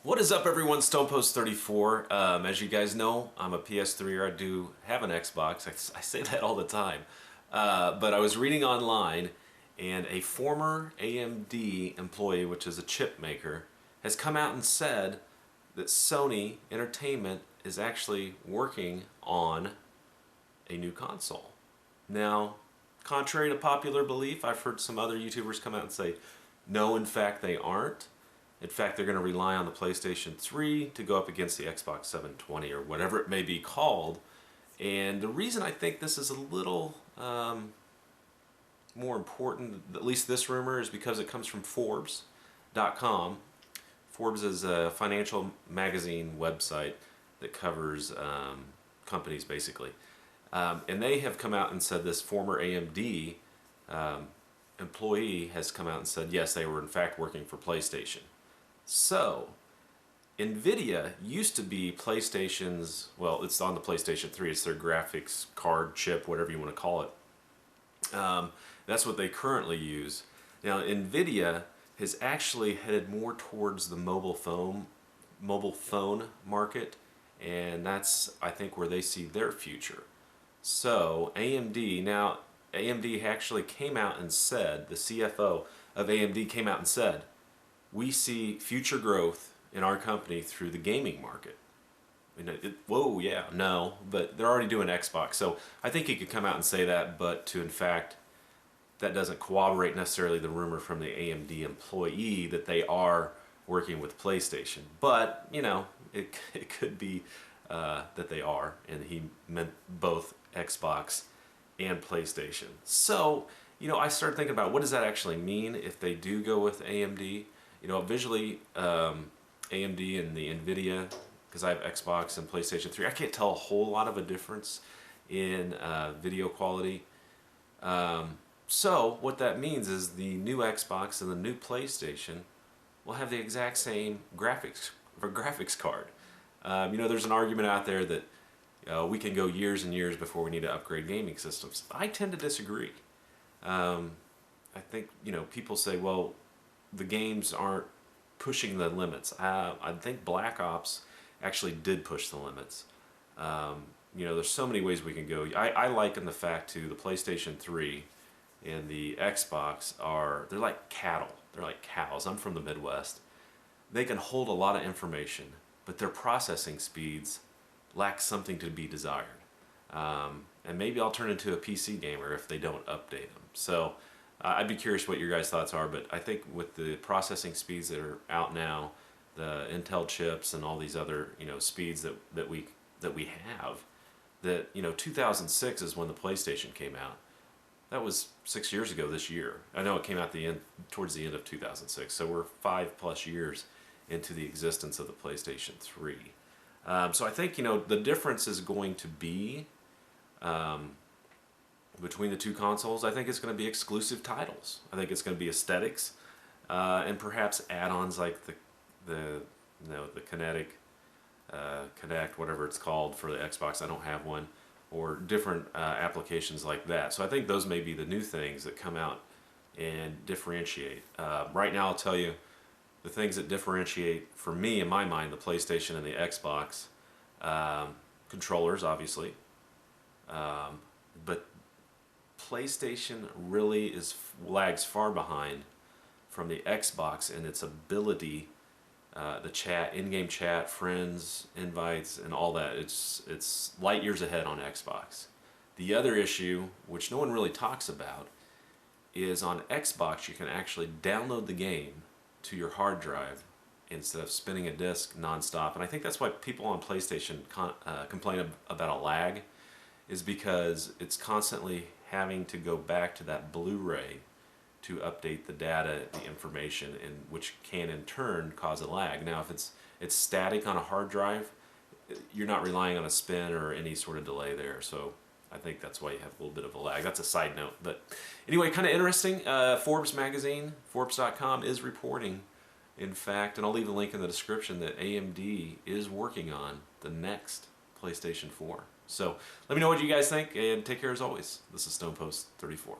What is up, everyone? StonePost34. As you guys know, I'm a PS3er. I do have an Xbox. I say that all the time. But I was reading online, and a former AMD employee, which is a chip maker, has come out and said that Sony Entertainment is actually working on a new console. Now, contrary to popular belief, I've heard some other YouTubers come out and say, no, in fact, they aren't. In fact, they're going to rely on the PlayStation 3 to go up against the Xbox 720 or whatever it may be called. And the reason I think this is a little more important, at least this rumor, is because it comes from Forbes.com. Forbes is a financial magazine website that covers companies, basically. And they have come out and said this former AMD employee has come out and said, yes, they were in fact working for PlayStation. So, NVIDIA used to be PlayStation's, well, it's on the PlayStation 3, it's their graphics card, chip, whatever you want to call it. That's what they currently use. Now, NVIDIA has actually headed more towards the mobile phone market, and that's, I think, where they see their future. So, AMD actually came out and said, the CFO of AMD came out and said, we see future growth in our company through the gaming market. Whoa, yeah, no, but they're already doing Xbox. So I think he could come out and say that, but in fact, that doesn't corroborate necessarily the rumor from the AMD employee that they are working with PlayStation. But, you know, it could be that they are, and he meant both Xbox and PlayStation. So, you know, I started thinking about what does that actually mean if they do go with AMD? You know, visually, AMD and the NVIDIA, because I have Xbox and PlayStation 3, I can't tell a whole lot of a difference in video quality. So what that means is the new Xbox and the new PlayStation will have the exact same graphics card. You know, there's an argument out there that we can go years and years before we need to upgrade gaming systems. I tend to disagree. I think, you know, people say, well, the games aren't pushing the limits. I think Black Ops actually did push the limits. You know, there's so many ways we can go. I liken the fact to the PlayStation 3 and the Xbox they're like cattle. They're like cows. I'm from the Midwest. They can hold a lot of information, but their processing speeds lack something to be desired. And maybe I'll turn into a PC gamer if they don't update them. So I'd be curious what your guys' thoughts are, but I think with the processing speeds that are out now, the Intel chips and all these other, you know, speeds that we have, that, you know, 2006 is when the PlayStation came out. That was 6 years ago this year. I know it came out towards the end of 2006, so we're 5+ years into the existence of the PlayStation 3. So I think, you know, the difference is going to be between the two consoles. I think it's going to be exclusive titles. I think it's going to be aesthetics, and perhaps add-ons like the Kinect, whatever it's called for the Xbox. I don't have one, or different applications like that. So I think those may be the new things that come out and differentiate. Right now, I'll tell you the things that differentiate for me, in my mind, the PlayStation and the Xbox. Controllers, obviously, but PlayStation really lags far behind from the Xbox in its ability, the chat, in-game chat, friends, invites, and all that. It's light years ahead on Xbox. The other issue, which no one really talks about, is on Xbox you can actually download the game to your hard drive instead of spinning a disc nonstop. And I think that's why people on PlayStation complain about a lag, is because it's constantly having to go back to that Blu-ray to update the data, the information, and which can in turn cause a lag. Now, if it's static on a hard drive, you're not relying on a spin or any sort of delay there. So I think that's why you have a little bit of a lag. That's a side note. But anyway, kind of interesting. Forbes magazine, Forbes.com, is reporting, in fact, and I'll leave a link in the description, that AMD is working on the next PlayStation 4. So let me know what you guys think, and take care as always. This is StonePost34.